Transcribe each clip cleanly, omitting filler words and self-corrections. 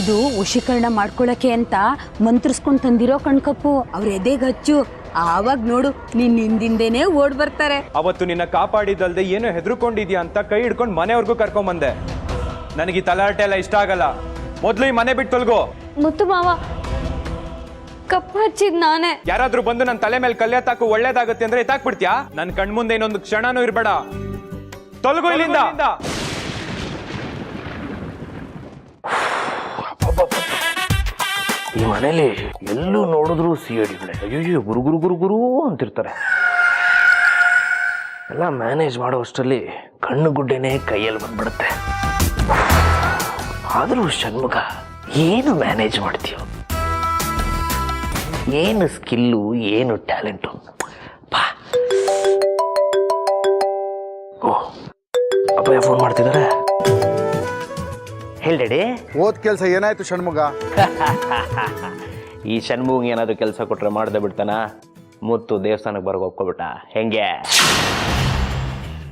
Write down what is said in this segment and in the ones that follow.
ಇದು ವಶೀಕರಣ ಮಾಡ್ಕೊಳಕ್ಕೆ ಅಂತ ಮಂತ್ರಿಸ್ಕೊಂಡು ತಂದಿರೋ ಕಣ್ಕಪ್ಪು. ಅವ್ರ ಎದೆಗೆ ಹಚ್ಚು, ಆವಾಗ ನೋಡು ನಿನ್ ಹಿಂದಿಂದೇನೆ ಓಡ್ ಬರ್ತಾರೆ. ಅವತ್ತು ನಿನ್ನ ಕಾಪಾಡಿದಲ್ದೆ ಏನೋ ಹೆದರ್ಕೊಂಡಿದ್ಯಾ ಅಂತ ಕೈ ಹಿಡ್ಕೊಂಡು ಮನೆವರೆಗೂ ಕರ್ಕೊಂಬಂದೆ. ನನಗೆ ಈ ತಲಾಟೆ ಎಲ್ಲ ಇಷ್ಟ ಆಗಲ್ಲ. ಮೊದ್ಲು ಈ ಮನೆ ಬಿಟ್ಟು ತೊಲ್ಗೋ. ಮುತ್ತು ಮಾವ, ಕಪ್ಪು ಹಚ್ಚಿದ್ ನಾನೇ. ಯಾರಾದ್ರೂ ಬಂದು ನನ್ನ ತಲೆ ಮೇಲೆ ಕಲ್ಲೆತ್ತಾಕು ಒಳ್ಳೇದಾಗುತ್ತೆ ಅಂದ್ರೆ ಎತ್ತಾಕ್ಬಿಡ್ತೀಯಾ? ನನ್ ಕಣ್ಮುಂದೆ ಇನ್ನೊಂದು ಕ್ಷಣನೂ ಇರ್ಬೇಡ. ತೊಲಗು ಇಲ್ಲಿಂದ. ಈ ಮನೇಲಿ ಎಲ್ಲೂ ನೋಡಿದ್ರು ಸಿಐಡಿಗಳೇ. ಅಯ್ಯೋ ಗುರು ಗುರು ಗುರು ಗುರು ಅಂತಿರ್ತಾರೆ. ಎಲ್ಲ ಮ್ಯಾನೇಜ್ ಮಾಡೋ ಅಷ್ಟರಲ್ಲಿ ಕಣ್ಣು ಗುಡ್ಡೆನೇ ಕೈಯಲ್ಲಿ ಬಂದ್ಬಿಡುತ್ತೆ. ಆದರೂ ಷಣ್ಮುಖ ಏನು ಮ್ಯಾನೇಜ್ ಮಾಡ್ತೀಯೋ, ಏನು ಸ್ಕಿಲ್ಲು, ಏನು ಟ್ಯಾಲೆಂಟು. ಬಾ. ಓಹ್, ಅಪ್ಪಯ್ಯ ಫೋನ್ ಮಾಡ್ತಿದ್ದಾರೆ. ಹೇಳ್ಬೇಡಿ. ಓದ್ ಕೆಲಸ ಏನಾಯ್ತು ಷಣ್ಮುಗ? ಈ ಷಣ್ಮುಗ ಏನಾದ್ರು ಕೆಲಸ ಕೊಟ್ರೆ ಮಾಡದೆ ಬಿಡ್ತಾನ? ಮುತ್ತು ದೇವಸ್ಥಾನಕ್ಕೆ ಬರೋಕೆ ಒಪ್ಕೊಬಿಟ್ಟ. ಹೆಂಗೆ?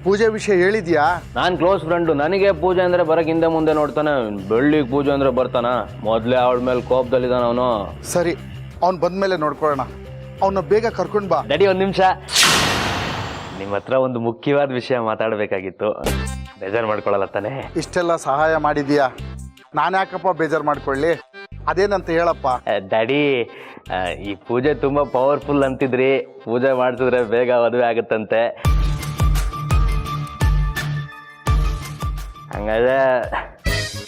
ಪೂಜೆ ವಿಷಯ ಹೇಳಿದ್ಯಾ? ನಾನು ಕ್ಲೋಸ್ ಫ್ರೆಂಡು. ನನಗೆ ಪೂಜೆ ಅಂದ್ರೆ ಬರಕ್ ಹಿಂದೆ ಮುಂದೆ ನೋಡ್ತಾನೆ. ಬೆಳ್ಳಿಗೆ ಪೂಜೆ ಅಂದ್ರೆ ಬರ್ತಾನ. ಮೊದಲೇ ಅವಳ ಮೇಲೆ ಕೋಪದಲ್ಲಿದ್ದಾನ ಅವನು. ಸರಿ, ಅವ್ನು ಬಂದ್ಮೇಲೆ ನೋಡ್ಕೊಳ್ಳೋಣ. ಅವನ್ನ ಬೇಗ ಕರ್ಕೊಂಡ್ ಬಾ. ಡ್ಯಾಡಿ, ಒಂದು ನಿಮಿಷ. ನಿಮ್ಮ ಹತ್ರ ಒಂದು ಮುಖ್ಯವಾದ ವಿಷಯ ಮಾತಾಡಬೇಕಾಗಿತ್ತು. ಬೇಜಾರು ಮಾಡ್ಕೊಳ್ಳಲ್ಲ ತಾನೆ? ಇಷ್ಟೆಲ್ಲ ಸಹಾಯ ಮಾಡಿದ್ಯಾ, ನಾನು ಯಾಕಪ್ಪ ಬೇಜಾರು ಮಾಡ್ಕೊಳ್ಳಿ? ಅದೇನಂತ ಹೇಳಪ್ಪ. ಡ್ಯಾಡಿ, ಈ ಪೂಜೆ ತುಂಬಾ ಪವರ್ಫುಲ್ ಅಂತಿದ್ರಿ. ಪೂಜೆ ಮಾಡಿಸಿದ್ರೆ ಬೇಗ ಮದುವೆ ಆಗುತ್ತಂತೆ. ಹಂಗಾದ್ರೆ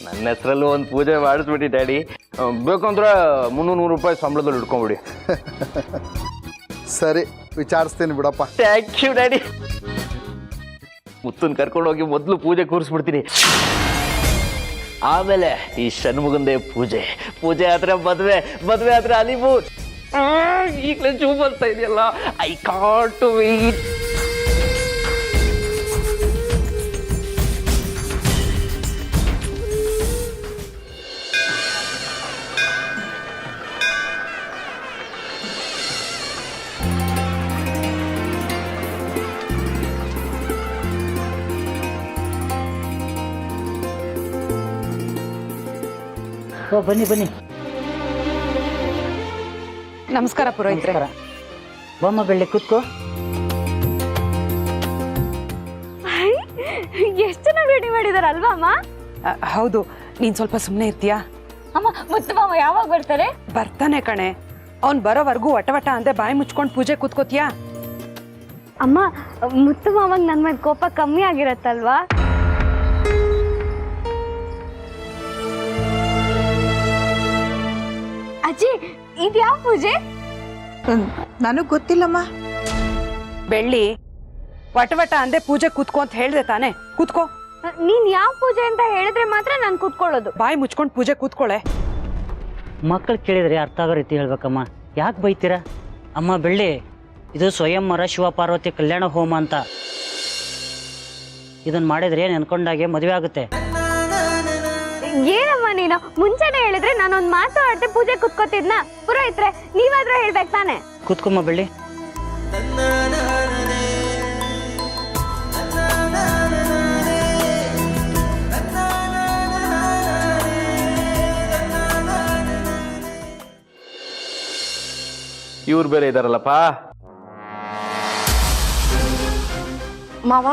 ನನ್ನ ಹೆಸರಲ್ಲೂ ಒಂದು ಪೂಜೆ ಮಾಡಿಸ್ಬಿಟ್ಟು ಡ್ಯಾಡಿ. ಬೇಕಂದ್ರೆ 300 ರೂಪಾಯಿ ಸಂಬಳದಲ್ಲಿ ಇಟ್ಕೊಂಡ್ಬಿಡಿ. ಸರಿ, ವಿಚಾರಿಸ್ತೀನಿ ಬಿಡಪ್ಪ. Thank you daddy. ಮುತ್ತನ್ ಕರ್ಕೊಂಡು ಹೋಗಿ ಮೊದಲು ಪೂಜೆ ಕೂರಿಸ್ಬಿಡ್ತೀನಿ. ಆಮೇಲೆ ಈ ಷಣ್ಮುಗಂದೇ ಪೂಜೆ. ಪೂಜೆ ಆದ್ರೆ ಮದುವೆ, ಮದುವೆ ಆದ್ರೆ ಅಲಿಬೂರ್. ಈಗಲೇ ಜೂ ಬರ್ತಾ ಇದೆಯಲ್ಲ. I can't wait. ಬನ್ನಿ ಬನ್ನಿ. ನಮಸ್ಕಾರ ಪುರೋಹಿತ್ರೆ. ಬೊಮ್ಮ ಬೆಳ್ಳಿ ಕೂತ್ಕೋ. ಎಷ್ಟು ಚೆನ್ನಾಗಿ ರೆಡಿ ಮಾಡಿದಾರಲ್ವಾ ಅಮ್ಮ? ಹೌದು, ನೀನ್ ಸ್ವಲ್ಪ ಸುಮ್ಮನೆ ಇರ್ತೀಯಾ? ಅಮ್ಮ, ಮುತ್ತು ಮಾವ ಯಾವಾಗ ಬರ್ತಾರೆ? ಬರ್ತಾನೆ ಕಣೆ. ಅವ್ನ್ ಬರೋವರೆಗೂ ವಟ ಅಂದೆ ಬಾಯಿ ಮುಚ್ಕೊಂಡು ಪೂಜೆ ಕೂತ್ಕೋತಿಯಾ? ಅಮ್ಮ, ಮುತ್ತು ಮಾವಾಗ ನನ್ ಮೇಲೆ ಕೋಪ ಕಮ್ಮಿ ಆಗಿರತ್ತಲ್ವಾ? ಅಜ್ಜಿ, ಇದ್ಯಾವ ಪೂಜೆ? ನನಗ್ ಗೊತ್ತಿಲ್ಲಮ್ಮ. ಬೆಳ್ಳಿ, ವಟ ಅಂದೆ ಪೂಜೆ ಕೂತ್ಕೋ ಅಂತ ಹೇಳ್ದೆ ತಾನೆ? ಕೂತ್ಕೋ. ನೀನ್ ಯಾವ ಪೂಜೆ ಅಂತ ಹೇಳಿದ್ರೆ ಮಾತ್ರ ನಾನ್ ಕೂತ್ಕೊಳ್ಳೋದು. ಬಾಯಿ ಮುಚ್ಕೊಂಡು ಪೂಜೆ ಕೂತ್ಕೊಳ್ಳೆ. ಮಕ್ಕಳು ಕೇಳಿದ್ರೆ ಅರ್ಥ ಆಗೋ ರೀತಿ ಹೇಳ್ಬೇಕಮ್ಮ. ಯಾಕೆ ಬೈತೀರಾ? ಅಮ್ಮ ಬೆಳ್ಳಿ, ಇದು ಸ್ವಯಂವರ ಶಿವ ಪಾರ್ವತಿ ಕಲ್ಯಾಣ ಹೋಮ ಅಂತ. ಇದನ್ನ ಮಾಡಿದ್ರೆ ನೆನ್ಕೊಂಡಾಗೆ ಮದುವೆ ಆಗುತ್ತೆ. ಏನಮ್ಮ ನೀನು ಮುಂಚೆನೆ ಹೇಳಿದ್ರೆ ನಾನೊಂದ್ ಮಾತು ಆಡ್ದೆ ಪೂಜೆ ಕುತ್ಕೋತಿದ್ನ. ಪುರೋಹಿತ್ರೆ, ನೀವಾದ್ರೂ ಹೇಳ್ಬೇಕು ತಾನೆ? ಕೂತ್ಕೊಮ್ಮ ಬೆಳ್ಳಿ. ಇವ್ರು ಬೇರೆ ಇದಾರಲ್ಲಪ್ಪ. ಮಾವ,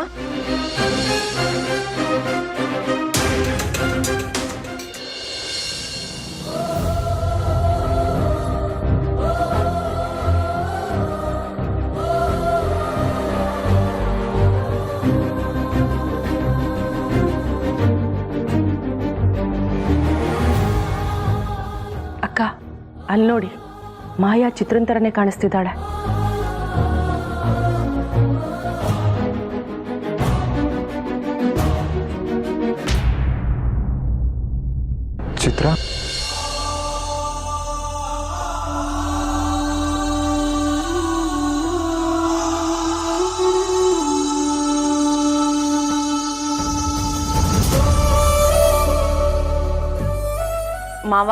ಅಕ್ಕ, ಅಲ್ಲಿ ನೋಡಿ, ಮಾಯಾ ಚಿತ್ರನ್ ಥರನೇ ಕಾಣಿಸ್ತಿದ್ದಾಳೆ. ಚಿತ್ರ? ಮಾವ,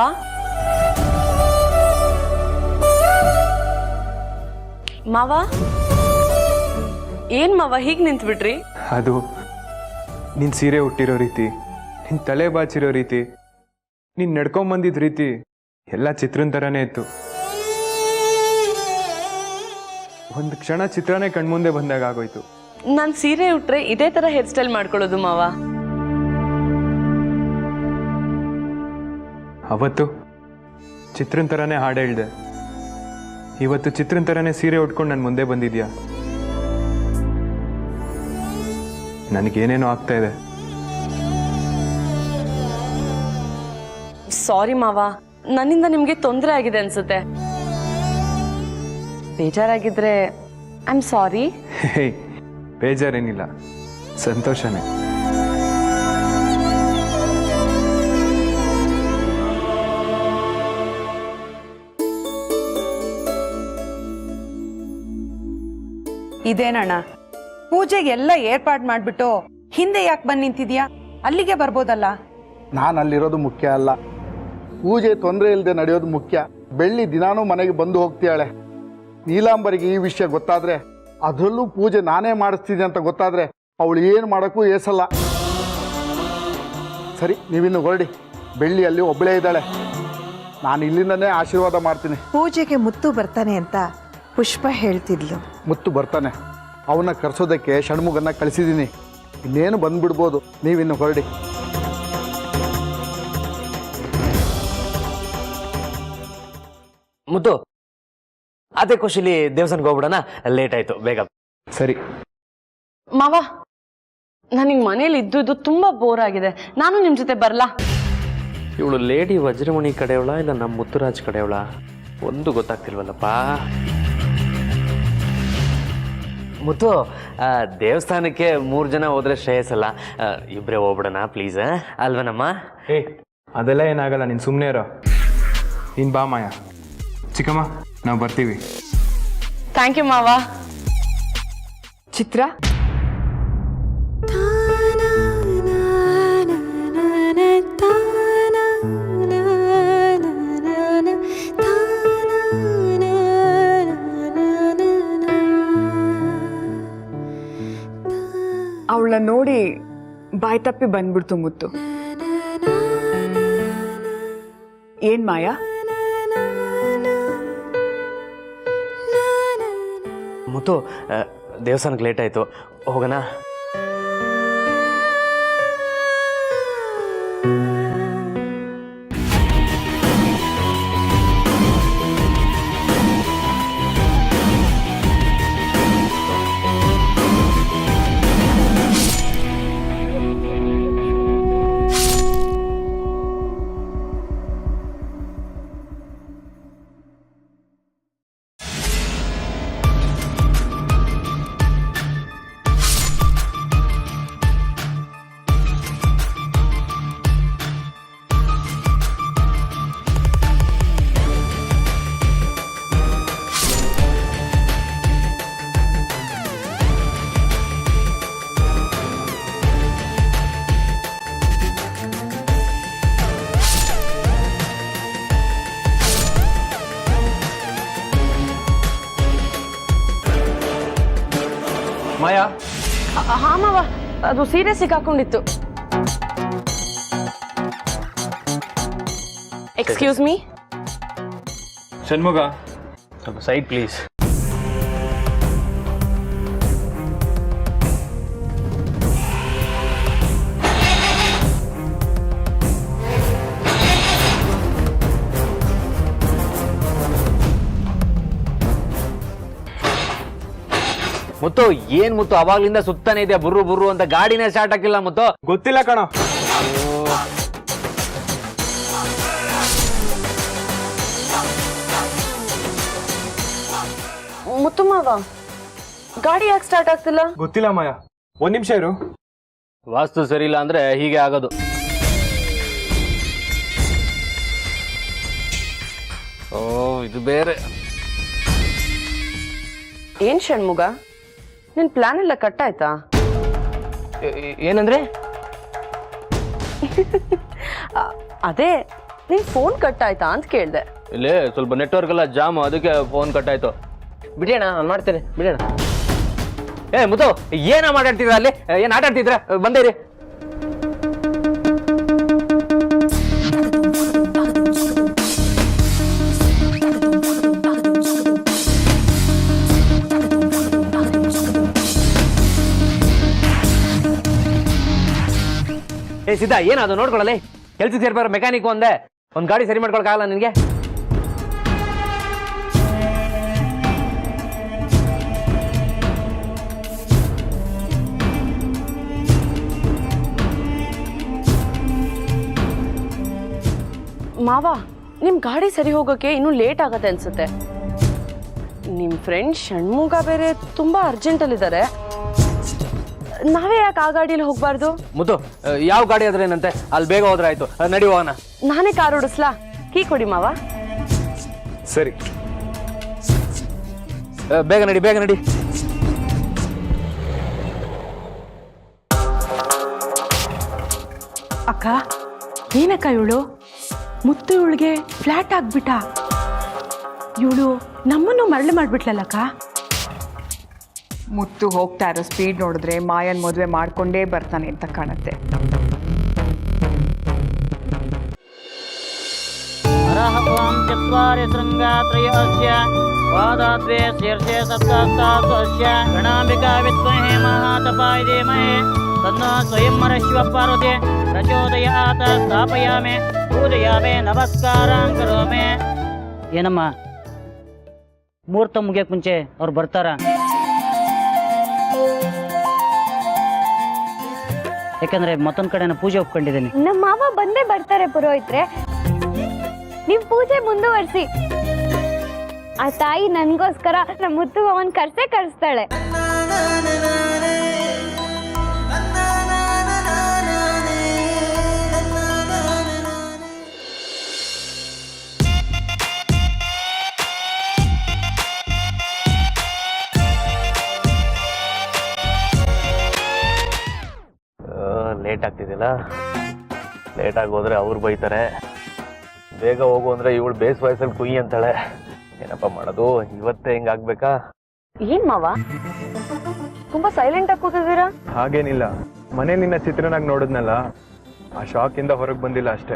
ಮಾವ, ಏನ್ ಮಾವ ಹೀಗೆ ನಿಂತ್ಬಿಟ್ರಿ? ಅದು ನಿನ್ ಸೀರೆ ಹುಟ್ಟಿರೋ ರೀತಿ, ನಿನ್ ತಲೆ ಬಾಚಿರೋ ರೀತಿ, ನೀನು ನಡ್ಕೊಂಬಂದಿದ್ದ ರೀತಿ ಎಲ್ಲ ಚಿತ್ರನ ಥರನೇ ಇತ್ತು. ಒಂದು ಕ್ಷಣ ಚಿತ್ರನೇ ಕಣ್ಮುಂದೆ ಬಂದಾಗ ಆಗೋಯ್ತು. ನಾನು ಸೀರೆ ಉಟ್ರೆ ಇದೇ ತರ ಹೇರ್ ಸ್ಟೈಲ್ ಮಾಡ್ಕೊಳ್ಳೋದು ಮಾವ. ಅವತ್ತು ಚಿತ್ರನ ಥರನೇ ಹಾಡು ಹೇಳ್ದೆ, ಇವತ್ತು ಚಿತ್ರನ ಥರನೇ ಸೀರೆ ಉಟ್ಕೊಂಡು ನನ್ನ ಮುಂದೆ ಬಂದಿದ್ಯಾ. ನನಗೇನೇನೋ ಆಗ್ತಾ ಇದೆ. ಸಾರಿ ಮಾವ, ನನ್ನಿಂದ ನಿಮ್ಗೆ ತೊಂದರೆ ಆಗಿದೆ ಅನ್ಸುತ್ತೆ. ಬೇಜಾರಾಗಿದ್ರೆ ಐ ಆಮ್ ಸಾರಿ. ಹೇ, ಬೇಜಾರೇನಿಲ್ಲ, ಸಂತೋಷನೇ. ಇದೇನಣ್ಣ, ಪೂಜೆಗೆಲ್ಲ ಏರ್ಪಾಡು ಮಾಡ್ಬಿಟ್ಟು ಹಿಂದೆ ಯಾಕೆ ಬಂದು ನಿಂತಿದ್ಯಾ? ಅಲ್ಲಿಗೆ ಬರ್ಬೋದಲ್ಲ. ನಾನು ಅಲ್ಲಿರೋದು ಮುಖ್ಯ ಅಲ್ಲ, ಪೂಜೆ ತೊಂದರೆ ಇಲ್ಲದೆ ನಡೆಯೋದು ಮುಖ್ಯ. ಬೆಳ್ಳಿ ದಿನಾನೂ ಮನೆಗೆ ಬಂದು ಹೋಗ್ತೀಯಾಳೆ. ನೀಲಾಂಬರಿಗೆ ಈ ವಿಷಯ ಗೊತ್ತಾದರೆ, ಅದರಲ್ಲೂ ಪೂಜೆ ನಾನೇ ಮಾಡಿಸ್ತೀನಿ ಅಂತ ಗೊತ್ತಾದರೆ ಅವಳು ಏನು ಮಾಡೋಕ್ಕೂ ಏಸಲ್ಲ. ಸರಿ, ನೀವಿನ್ನು ಹೊರಡಿ. ಬೆಳ್ಳಿ ಅಲ್ಲಿ ಒಬ್ಬಳೇ ಇದ್ದಾಳೆ, ನಾನು ಇಲ್ಲಿಂದನೇ ಆಶೀರ್ವಾದ ಮಾಡ್ತೀನಿ. ಪೂಜೆಗೆ ಮುತ್ತು ಬರ್ತಾನೆ ಅಂತ ಪುಷ್ಪ ಹೇಳ್ತಿದ್ಲು. ಮುತ್ತು ಬರ್ತಾನೆ, ಅವನ್ನ ಕರೆಸೋದಕ್ಕೆ ಷಣ್ಮುಗನ್ನ ಕಳಿಸಿದ್ದೀನಿ. ಇನ್ನೇನು ಬಂದ್ಬಿಡ್ಬೋದು, ನೀವಿನ್ನು ಹೊರಡಿ. ಮುತ್ತು, ಅದೇ ಖುಷಿಲಿ ದೇವಸ್ಥಾನಕ್ಕೆ ಹೋಗ್ಬಿಡೋಣ, ಲೇಟ್ ಆಯ್ತು, ಬೇಗ. ಸರಿ ಮಾವ, ನನಗೆ ಮನೇಲಿ ಇದ್ದು ತುಂಬಾ ಬೋರ್ ಆಗಿದೆ. ನಾನು ನಿಮ್ ಜೊತೆ ಬರ್ಲಾ? ಇವಳು ಲೇಡಿ ವಜ್ರಮಣಿ ಕಡೆಯವಳ ಇಲ್ಲ ನಮ್ಮ ಮುತ್ತುರಾಜ್ ಕಡೆಯವಳ ಒಂದು ಗೊತ್ತಾಗ್ತಿಲ್ವಲ್ಲಪ್ಪ. ಮುತ್ತು, ದೇವಸ್ಥಾನಕ್ಕೆ 3 ಜನ ಹೋದ್ರೆ ಶ್ರೇಯಸ್ಸಲ್ಲ, ಇಬ್ಬರೇ ಹೋಗ್ಬಿಡೋಣ ಪ್ಲೀಸ್, ಅಲ್ವನಮ್ಮ? ಏ, ಅದೆಲ್ಲ ಏನಾಗಲ್ಲ, ನೀನು ಸುಮ್ಮನೆ ಇರೋ. ನೀನು ಬಾ ಮಾಯಾ. ಚಿಕ್ಕಮ್ಮ, ನಾವು ಬರ್ತೀವಿ. ಥ್ಯಾಂಕ್ ಯು ಮಾವ. ಚಿತ್ರ, ಅವಳ ನೋಡಿ ಬಾಯ್ ತಪ್ಪಿ ಬಂದ್ಬಿಡ್ತು ಮುತ್ತು. ಏನ್ ಮಾಯಾ? ಮುತ್ತು, ದೇವಸ್ಥಾನಕ್ಕೆ ಲೇಟ್ ಆಯ್ತು, ಹೋಗೋಣ. ಮಾಯಾ, ಹಾ ಮಾವ, ಅದು ಸೀರೆ ಸಿಕ್ಕಾಕೊಂಡಿತ್ತು. Excuse me. ಷಣ್ಮುಗ, ಸ್ವಲ್ಪ ಸೈಡ್ ಪ್ಲೀಸ್. ಮುತ್ತು, ಏನ್ ಮುತ್ತು ಅವಾಗ್ಲಿಂದ ಸುತ್ತಾನೆ ಇದೆಯಾ ಬುರ್ರು ಬುರ್ರು ಅಂತ? ಗಾಡಿನೇ ಸ್ಟಾರ್ಟ್ ಆಗಿಲ್ಲ ಮುತ್ತು. ಗೊತ್ತಿಲ್ಲ ಕಣೋ. ಮುತ್ತು ಮಾವ, ಗಾಡಿ ಯಾಕೆ ಸ್ಟಾರ್ಟ್ ಆಗ್ತಿಲ್ಲ? ಗೊತ್ತಿಲ್ಲ ಮಾಯಾ, 1 ನಿಮಿಷ ಇರು. ವಾಸ್ತು ಸರಿ ಇಲ್ಲ ಅಂದ್ರೆ ಹೀಗೆ ಆಗೋದು. ಓ, ಇದು ಬೇರೆ. ಏನ್ ಷಣ್ಮುಗ, ನಿನ್ ಪ್ಲಾನ್ ಎಲ್ಲ ಕಟ್ ಆಯ್ತಾ? ಏನಂದ್ರೆ? ಅದೇ, ನಿನ್ ಫೋನ್ ಕಟ್ ಆಯ್ತಾ ಅಂತ ಕೇಳ್ದೆ. ಇಲ್ಲೇ ಸ್ವಲ್ಪ ನೆಟ್ವರ್ಕ್ ಎಲ್ಲ ಜಾಮ್, ಅದಕ್ಕೆ ಫೋನ್ ಕಟ್ ಆಯ್ತು. ಬಿಡೋಣ, ನಾನು ಮಾಡ್ತೇನೆ, ಬಿಡೋಣ. ಏ ಮುತ್ತು, ಏನ ಮಾತಾಡ್ತಿದ್ರ ಅಲ್ಲಿ? ಏನ್ ಆಟ ಆಡ್ತಿದ್ರ? ಬಂದೇರಿ. ಸಿದ್ಧ ಏನದು ನೋಡ್ಕೊಳ್ಳಲಿ, ಕೆಲ್ಸಕ್ಕೆ ಸೇರ್ಬಾರ ಮೆಕ್ಯಾನಿಕ್ ಒಂದೇ, ಒಂದು ಗಾಡಿ ಸರಿ ಮಾಡ್ಕೊಳಕ್ಕಾಗಲ್ಲ ನಿನಗೆ? ಮಾವ, ನಿಮ್ ಗಾಡಿ ಸರಿ ಹೋಗೋಕೆ ಇನ್ನೂ ಲೇಟ್ ಆಗತ್ತೆ ಅನ್ಸುತ್ತೆ. ನಿಮ್ ಫ್ರೆಂಡ್ ಷಣ್ಮುಗ ಬೇರೆ ತುಂಬಾ ಅರ್ಜೆಂಟಲ್ಲಿದ್ದಾರೆ. ನಾವೇ ಯಾಕೆ ಆ ಗಾಡಿಯಲ್ಲಿ ಹೋಗ್ಬಾರ್ದು? ಮುದ್ದು, ಯಾವ ಗಾಡಿ ಆದ್ರೆ ಏನಂತೆ, ಅಲ್ಲಿ ಬೇಗ ಹೋದ್ರೆ ಆಯ್ತು. ನಡಿ ಹೋಗೋಣ. ನಾನೇ ಕಾರ್ ಓಡಿಸ್ಲಾ? ಕೀ ಕೊಡಿ ಮಾವ. ಸರಿ, ಬೇಗ ನಡಿ, ಬೇಗ ನಡಿ. ಅಕ್ಕ, ಏನಕ್ಕ ಇವಳು? ಮುತ್ತು ಇವಳಿಗೆ ಫ್ಲಾಟ್ ಆಗ್ಬಿಟ್ಟ. ಇವಳು ನಮ್ಮನ್ನು ಮರಳು ಮಾಡ್ಬಿಟ್ಲಲ್ಲಕ್ಕ. ಮುತ್ತು ಹೋಗ್ತಾ ಇರೋ ಸ್ಪೀಡ್ ನೋಡಿದ್ರೆ ಮಾಯನ್ ಮದುವೆ ಮಾಡ್ಕೊಂಡೇ ಬರ್ತಾನೆ ಅಂತ ಕಾಣುತ್ತೆ. ಅರಹಂ ಚತ್ವಾರಿ ಶೃಂಗಾತ್ರಯಸ್ಯ ವಾದಾದ್ವೇ ಶೀರ್ಷೆ ಸಪ್ತಾಸ್ತಾಸ್ಯ ಗಣಾಂಬಿಕಾ ವಿದ್ಮಹೇ ಮಹಾತಪಾಯ ಧೀಮಹಿ ತನ್ನೋ ಸ್ವಯಂವರ ಶಿವ ಪಾರ್ವತಿ ಪ್ರಚೋದಯಾತ ಸ್ಥಾಪಯಾಮಿ ಪೂಜಯಾಮಿ ನಮಸ್ಕಾರಾಂ ಕರೋಮಿ. ಏನಮ್ಮ, ಮುಹೂರ್ತ ಮುಗಿಯಕ್ ಮುಂಚೆ ಅವ್ರು ಬರ್ತಾರ? ಯಾಕಂದ್ರೆ ಮತ್ತೊಂದ್ ಕಡೆ ನಾನು ಪೂಜೆ ಒಪ್ಕೊಂಡಿದ್ದೀನಿ. ನಮ್ಮ ಮಾವ ಬಂದೇ ಬರ್ತಾರೆ ಪುರೋಹಿತ್ರೆ. ನೀವ್ ಪೂಜೆ ಮುಂದುವರ್ಸಿ. ಆ ತಾಯಿ ನನ್ಗೋಸ್ಕರ ನಮ್ಮ ಮುತ್ತು ಅವನ್ ಕರ್ಸ್ತಾಳೆ. ಲೇಟ್ ಆಗ್ತಿದ್ದಿಲ್ಲ, ಲೇಟಾಗಿ ಹೋದ್ರೆ ಅವ್ರು ಬೈತಾರೆ. ಬೇಗ ಹೋಗು ಅಂದ್ರೆ ಇವಳು ಬೇಸ್ ವಯಸ್ಸಲ್ಲಿ ಕುಯ್ಯಿ ಅಂತಾಳೆ. ಏನಪ್ಪ ಮಾಡೋದು, ಇವತ್ತೇ ಹಿಂಗಾಗ್ಬೇಕಾ? ಏನ್ ಮಾವ, ತುಂಬಾ ಸೈಲೆಂಟ್ ಆಗಿ ಕೂತಿದ್ದೀರಾ? ಹಾಗೇನಿಲ್ಲ, ಮನೆ ನಿನ್ನ ಚಿತ್ರನಾಗ್ ನೋಡಿದ್ನಲ್ಲ, ಆ ಶಾಕ್ ಇಂದ ಹೊರಗೆ ಬಂದಿಲ್ಲ ಅಷ್ಟೇ.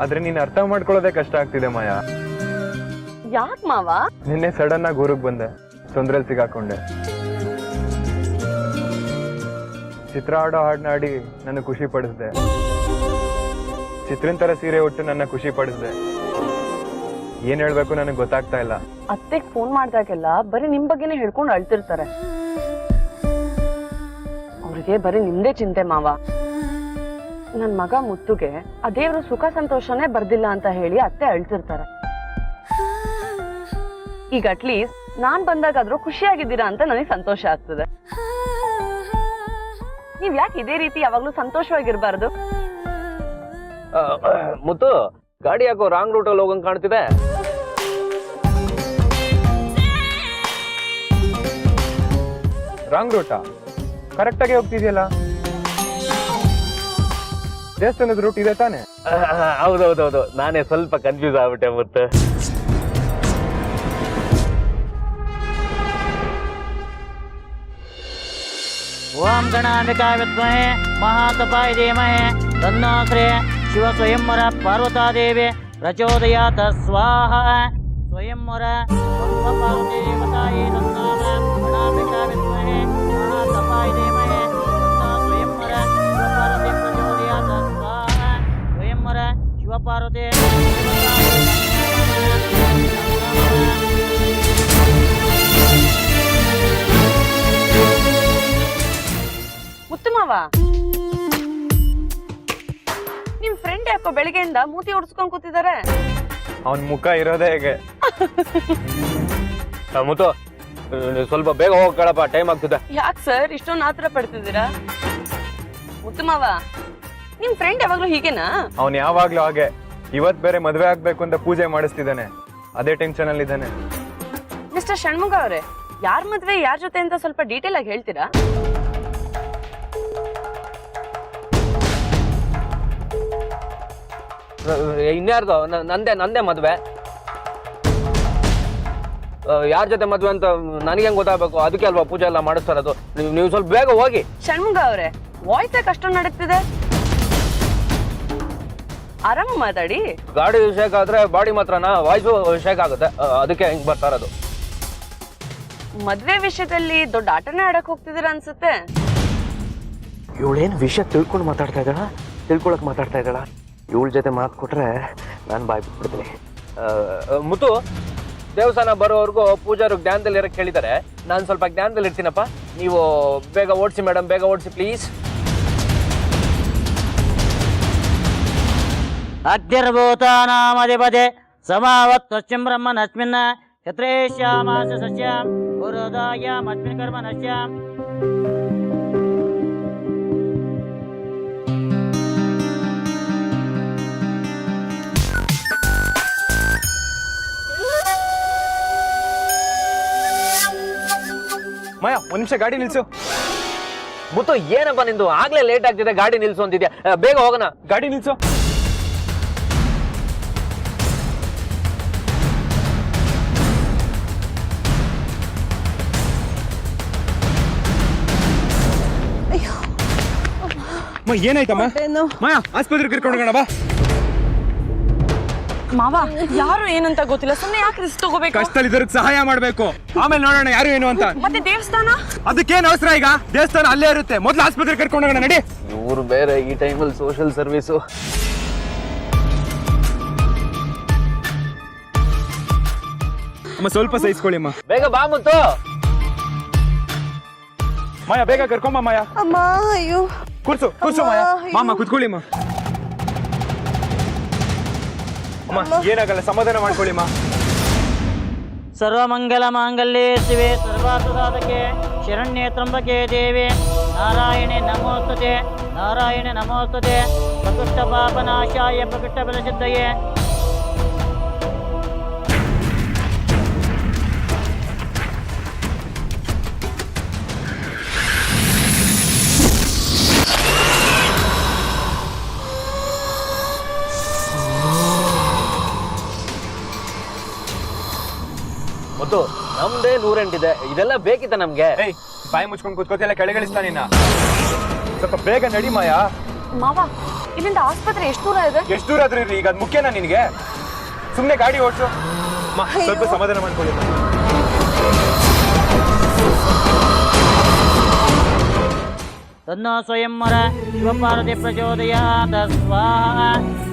ಆದ್ರೆ ನೀನ್ ಅರ್ಥ ಮಾಡ್ಕೊಳ್ಳೋದೇ ಕಷ್ಟ ಆಗ್ತಿದೆ ಮಾಯಾ. ಯಾಕ್ ಮಾವ? ನಿನ್ನೆ ಸಡನ್ ಆಗಿ ಊರಿಗೆ ಬಂದೆ, ತೊಂದ್ರೆಲ್ ಸಿಗಾಕೊಂಡೆ. ಚಿತ್ರ ಆಡೋ ಹಾಡ್ನ ಆಡಿ ನನ್ನ ಖುಷಿ ಪಡಿಸ್ದೆ. ಚಿತ್ರನ್ ತರ ಸೀರೆ ಉಟ್ಟು ನನ್ನ ಖುಷಿ ಪಡಿಸ್ದೆ. ಏನ್ ಹೇಳ್ಬೇಕು ನನಗೆ ಗೊತ್ತಾಗ್ತಾ ಇಲ್ಲ. ಅತ್ತೆಗ್ ಫೋನ್ ಮಾಡ್ದಾಗೆಲ್ಲ ಬರೀ ನಿಮ್ ಬಗ್ಗೆನೇ ಹೇಳ್ಕೊಂಡು ಅಳ್ತಿರ್ತಾರೆ. ಅವ್ರಿಗೆ ಬರೀ ನಿಮ್ದೇ ಚಿಂತೆ ಮಾವ. ನನ್ ಮಗ ಮುತ್ತುಗೆ ಆ ದೇವ್ರ ಸುಖ ಸಂತೋಷನೇ ಬರ್ದಿಲ್ಲ ಅಂತ ಹೇಳಿ ಅತ್ತೆ ಅಳ್ತಿರ್ತಾರೆ. ಈಗ ಅಟ್ಲೀಸ್ಟ್ ನಾನ್ ಬಂದಾಗಾದ್ರೂ ಖುಷಿಯಾಗಿದ್ದೀರಾ ಅಂತ ನನಗೆ ಸಂತೋಷ ಆಗ್ತದೆ. ನೀವ್ ಯಾಕೆ ಇದೇ ರೀತಿ ಯಾವಾಗ್ಲೂ ಸಂತೋಷವಾಗಿರ್ಬಾರ್ದು? ಮುತ್ತು, ಗಾಡಿ ಯಾಕೋ ರಾಂಗ್ ರೂಟಲ್ಲಿ ಹೋಗಂಗ್ ಕಾಣ್ತಿದೆ. ರಾಂಗ್ ರೂಟಾ? ಕರೆಕ್ಟ್ ಆಗಿ ಹೋಗ್ತಿದ್ಯಲ್ಲ. ದೇವಸ್ಥಾನದ ರೂಟ್ ಇದೆ ತಾನೆ? ಹೌದೌದೌದು, ನಾನೇ ಸ್ವಲ್ಪ ಕನ್ಫ್ಯೂಸ್ ಆಗ್ಬಿಟ್ಟೆ. ಮುತ್ತು, ಓಂ ಗಣಾಂಬಿಕಾ ವಿದ್ಮಹೇ ಮಹಾತಪಾಯ ಧೀಮಹಿ ತನ್ನೋ ಶ್ರೀ ಶಿವ ಸ್ವಯಂವರ ಪಾರ್ವತಾದೇವಿ ಪ್ರಚೋದಯಾತ ಸ್ವಾಹ. ಸ್ವಯಂವರ ಪಾರ್ವತಿ ದೇವತಾಯೇ ತನ್ನಾಮ ಗಣಾಂಬಿಕಾ ವಿದ್ಮಹೇ ಮಹಾತಪಾಯ ಧೀಮಹಿ ತನ್ನೋ ಸ್ವಯಂವರ ಶಿವಪಾರ್ವತಿ ಪ್ರಚೋದಯಾತ ಸ್ವಾಹ. ಸ್ವಯಂವರ ಶಿವಪಾರ್ವತಿ ಮುತ್ತುಮಾವ, ನಿಮ್ ಫ್ರೆಂಡ್ ಯಾಕೋ ಬೆಳಿಗ್ಗೆಯಿಂದ ಮೂತಿ ಉಡ್ಸ್ಕೊಂಡ್ ಕೂತಿದ್ದಾರೆ? ಅವನ್ ಮುಖ ಇರೋದೇ ಹೇಗೆ. ಮುತ್ತು, ಸ್ವಲ್ಪ ಬೇಗ ಹೋಗಕ್ಕಳಪ್ಪ, ಟೈಮ್ ಆಗ್ತದೆ. ಯಾಕೆ ಸರ್ ಇಷ್ಟೊಂದು ಆತರ ಪಡ್ತಿದ್ದೀರಾ? ಮುತ್ತುಮಾವ, ನಿಮ್ ಫ್ರೆಂಡ್ ಯಾವಾಗ್ಲೂ ಹೀಗೇನಾ? ಅವನ್ ಯಾವಾಗ್ಲೂ ಹಾಗೆ. ಇವತ್ ಬೇರೆ ಮದ್ವೆ ಆಗ್ಬೇಕು ಅಂತ ಪೂಜೆ ಮಾಡಿಸ್ತಿದ್ದಾನೆ, ಅದೇ ಟೆನ್ಷನ್ ಅಲ್ಲಿ ಇದ್ದಾನೆ. ಮಿಸ್ಟರ್ ಷಣ್ಮುಗ ಅವರೇ, ಯಾರ್ ಮದ್ವೆ ಯಾರ್ ಜೊತೆ ಅಂತ ಸ್ವಲ್ಪ ಡೀಟೇಲ್ ಆಗಿ ಹೇಳ್ತೀರಾ? ಇನ್ಯಾರ್ದು? ನಂದೇ ಮದ್ವೆ. ಯಾರ ಜೊತೆ ಮದ್ವೆ ಅಂತ ನನಗೆ ಹೆಂಗ್ ಗೊತ್ತಾಗಬೇಕು? ಅದಕ್ಕೆ ಅಲ್ವಾ ಪೂಜೆ ಎಲ್ಲ ಮಾಡಿಸ್ತಾರದು. ನೀವು ಸ್ವಲ್ಪ ಬೇಗ ಹೋಗಿ. ಷಣ್ಮುಗ ಅವರೇ, ವಾಯ್ಸ್ ಯಾಕೆ ಅಷ್ಟೊಂದು ನಡೀತಿದೆ? ಆರಾಮ ಮಾತಾಡಿ. ಗಾಡಿ ಶೇಕ್ ಆದ್ರೆ ಬಾಡಿ ಮಾತ್ರನಾ? ವಾಯ್ಸು ಶೇಕ್ ಆಗುತ್ತೆ, ಅದಕ್ಕೆ ಹೆಂಗ್ ಬರ್ತಾರದು. ಮದ್ವೆ ವಿಷಯದಲ್ಲಿ ದೊಡ್ಡ ಆಟನೇ ಆಡಕ್ ಹೋಗ್ತಿದ್ದೀರಾ ಅನ್ಸುತ್ತೆ. ಇವಳೇನು ವಿಷಯ ತಿಳ್ಕೊಂಡು ಮಾತಾಡ್ತಾ ಇದ್ದಾಳ, ತಿಳ್ಕೊಳಕ್ ಮಾತಾಡ್ತಾ ಇದ್ದಾಳ. ಇವಳ ಜೊತೆ ಮಾತು ಕೊಟ್ರೆ ನಾನು ಬಾಯ್ ಬಿಟ್ಬಿಡ್ತೀನಿ. ಮುತ್ತು, ದೇವಸ್ಥಾನ ಬರೋವರೆಗೂ ಪೂಜಾರು ಜ್ಞಾನದಲ್ಲಿ ಇರಕ್ಕೆ ಹೇಳಿದ್ದಾರೆ. ನಾನು ಸ್ವಲ್ಪ ಜ್ಞಾನದಲ್ಲಿ ಇರ್ತೀನಪ್ಪ. ನೀವು ಬೇಗ ಓಡಿಸಿ ಮೇಡಮ್, ಬೇಗ ಓಡಿಸಿ ಪ್ಲೀಸ್. ಅದ್ಯರ್ಭೂತಾನಾಮಧಿಪದೆ ಸಮಾವತ್ ಸ್ವಚ್ಛಂ ಬ್ರಹ್ಮನಸ್ಮಿನ್ ಯತ್ರೇಶ್ಯಾಮಾಸ ಸಸ್ಯಂ ಪುರೋದಾಯಾಮಸ್ಮಿನ್ ಕರ್ಮ ನಶ್ಯಂ. ಮಾಯಾ, ಒಂದ್ ನಿಮಿಷ ಗಾಡಿ ನಿಲ್ಸು. ಮುತ್ತು, ಏನಪ್ಪ ನಿಂದು? ಆಗ್ಲೇ ಲೇಟ್ ಆಗ್ತಿದೆ, ಗಾಡಿ ನಿಲ್ಸು ಅಂತಿದ್ಯಾ. ಬೇಗ ಹೋಗೋಣ. ಗಾಡಿ ನಿಲ್ಸು. ಏನಾಯ್ತಮ್ಮ? ಮಾಯಾ, ಆಸ್ಪತ್ರೆಗೆ ಕರ್ಕೊಂಡು ಹೋಗೋಣ ಬಾ. ಮಾವ, ಯಾರು ಏನಂತ ಗೊತ್ತಿಲ್ಲ, ಸುಮ್ಮನೆ ಯಾಕೆ ರಿಸ್ಕ್ ತಗೋಬೇಕು? ಕಷ್ಟದಲ್ಲಿದ್ದವ್ರಿಗೆ ಸಹಾಯ ಮಾಡ್ಬೇಕು, ಆಮೇಲೆ ನೋಡೋಣ ಯಾರು ಏನು ಅಂತ. ಮತ್ತೆ ದೇವಸ್ಥಾನ? ಅದಕ್ಕೇನು ಅವಸರ ಈಗ? ದೇವಸ್ಥಾನ ಅಲ್ಲೇ ಇರುತ್ತೆ, ಮೊದ್ಲು ಆಸ್ಪತ್ರೆಗೆ ಕರ್ಕೊಂಡು ಹೋಗೋಣ ನಡಿ. ಇವ್ರು ಬೇರೆ ಈ ಟೈಮಲ್ಲಿ ಸೋಷಿಯಲ್ ಸರ್ವಿಸು. ಅಮ್ಮ ಸ್ವಲ್ಪ ಸಹಿಸ್ಕೊಳ್ಳಿ ಅಮ್ಮ. ಬೇಗ ಬಾ ಮುತ್ತು. ಮಾಯಾ ಬೇಗ ಕರ್ಕೊಂಬ. ಮಾಯಾ ಅಮ್ಮ, ಅಯ್ಯೋ ಕೂರ್ಸು ಕೂರ್ಸು. ಮಾಯಾ ಮಾಮ ಕುತ್ಕೊಳ್ಳಿ ಅಮ್ಮ. ಅಮ್ಮ ಏನಾಗಲ್ಲ, ಸಮಾಧಾನ ಮಾಡ್ಕೊಳ್ಳಿ ಅಮ್ಮ. ಸರ್ವಮಂಗಲ ಮಾಂಗಲ್ಯೆ ಶಿವೆ ಸರ್ವಾರ್ಥಸಾಧಕೆ ಶರಣ್ಯೆ ತ್ರ್ಯಂಬಕೆ ದೇವಿ ನಾರಾಯಣೆ ನಮೋಸ್ತುತೆ ನಾರಾಯಣೆ ನಮೋಸ್ತುತೆ ಪ್ರಕೃಷ್ಟ ಪಾಪನಾಶಾಯ ಪ್ರಕೃಷ್ಟ ಬಲಸಿದ್ಧಯೇ. ಮುತ್ತು, ನಮ್ದೇ 108 ಇದೆ, ಇದೆಲ್ಲ ಬೇಕಿತ್ತ ನಮ್ಗೆ? ಏಯ್, ಬಾಯಿ ಮುಚ್ಕೊಂಡು ಕೂತ್ಕೋತಿಲ್ಲ, ಕೆಳಗಿಳಿಸ್ತಾ ನಿನ್ನ. ಸ್ವಲ್ಪ ಬೇಗ ನಡಿ ಮಾಯಾ. ಮಾವ, ಇಲ್ಲಿಂದ ಆಸ್ಪತ್ರೆ ಎಷ್ಟು ದೂರ ಇದೆ? ಎಷ್ಟು ದೂರ ಆದ್ರೂ ಇರ್ಲಿ, ಈಗ ಅದು ಮುಖ್ಯನಾ ನಿನಗೆ? ಸುಮ್ಮನೆ ಗಾಡಿ ಓಡಿಸು. ಸ್ವಲ್ಪ ಸಮಾಧಾನ ಮಾಡ್ಕೊಳ್ಳಿ. ತನ್ನೋ ಸ್ವಯಂವರ ಶಿವಪಾರ್ವತಿ ಪ್ರಚೋದಯಾತ್ ಸ್ವಾಹ.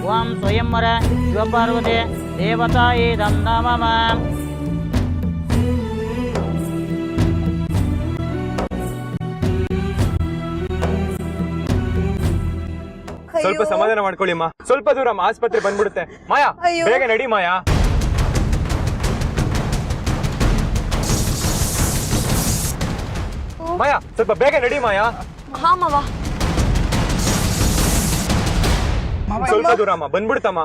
ಓಂ ಸ್ವಯಂವರ ಶಿವಪಾರ್ವತಿ ದೇವತಾಯೇದಂ ನಮಃ. ಸ್ವಲ್ಪ ಸಮಾಧಾನ ಮಾಡ್ಕೊಳ್ಳಿ ಅಮ್ಮ. ಸ್ವಲ್ಪ ದೂರ ಅಮ್ಮ, ಆಸ್ಪತ್ರೆ ಬಂದ್ಬಿಡುತ್ತೆ. ಮಾಯಾ ಬೇಗ ನಡಿ ಮಾಯಾ. ಮಾಯಾ ಸ್ವಲ್ಪ ಬೇಗ ನಡಿ ಮಾಯಾ. ಹಾ ಮಾವ. ಸ್ವಲ್ಪ ದೂರ ಅಮ್ಮ, ಬಂದ್ಬಿಡ್ತಮ್ಮ.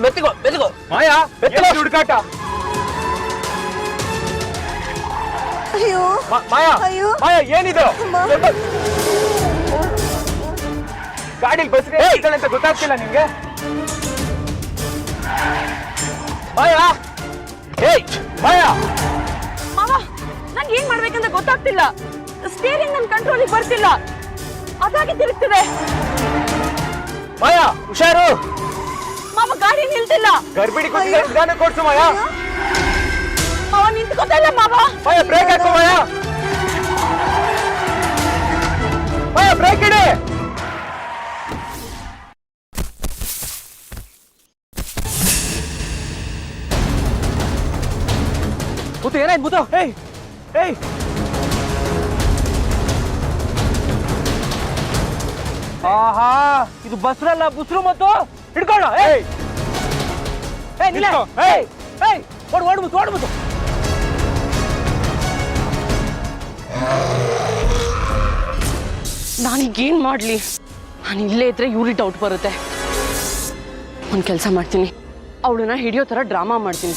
ಮೆತ್ತಿಗೋ ಮೆತ್ತಿಗೋ. ಮಾಯಾ ಹುಡುಕಾಟ. ಅಯ್ಯೋ ಮಾಯಾ ಅಯ್ಯೋ. ಮಾಯಾ ಏನಿದು? ಗಾಡಿಲಿ ಬಸ್ಗೆ ಅಂತ ಗೊತ್ತಾಗ್ತಿಲ್ಲ ನಿಮ್ಗೆ? ಮಾಯಾ, ಏಯ್ ಮಾಯಾ. ಮಾವ, ನಂಗೆ ಏನ್ ಮಾಡ್ಬೇಕಂತ ಗೊತ್ತಾಗ್ತಿಲ್ಲ. ಸ್ಟೇರಿಂಗ್ ನನ್ನ ಕಂಟ್ರೋಲಿಗೆ ಬರ್ತಿಲ್ಲ, ಅದಾಗಿ ತಿರುಗ್ತಿದೆ. ಮಾಯಾ ಹುಷಾರು. ಮಾವ, ಗಾಡಿ ನಿಲ್ತಿಲ್ಲ. ಗರ್ಭಿಣಿ ಕೂತಿದೆ, ನಿಧಾನ ಕೊಡ್ಸು ಮಾಯಾ. ಮಾವ ನಿಂತ್ಕೋತಾ ಇಲ್ಲ ಮಾವ. ಮಾಯಾ ಬ್ರೇಕ್ ಹಾಕು ಮಾಯಾ. ಮಾಯಾ ಬ್ರೇಕ್ ಇಡಿ. ಮುತ್ತು ಏನಾಯ್ತು ಮುತ್ತು? ಏಯ್ ಏಯ್, ಆಹಾ, ಇದು ಬಸ್ರಲ್ಲ, ಬುಸ್ರು ಮತ್ತು ಹಿಡ್ಕೊಳ್ಳ. ಏಯ್ ಏಯ್ ಏಯ್, ಓಡ್ಬಿಟ್ಟು ಓಡ್ಬಿಟ್ಟು. ನಾನೀಗೇನ್ ಮಾಡ್ಲಿ? ನಾನು ಇಲ್ಲೇ ಇದ್ರೆ ಇವ್ರಿಗೆ ಡೌಟ್ ಬರುತ್ತೆ. ಒಂದ್ ಕೆಲಸ ಮಾಡ್ತೀನಿ, ಅವಳನ್ನ ಹಿಡಿಯೋ ತರ ಡ್ರಾಮಾ ಮಾಡ್ತೀನಿ.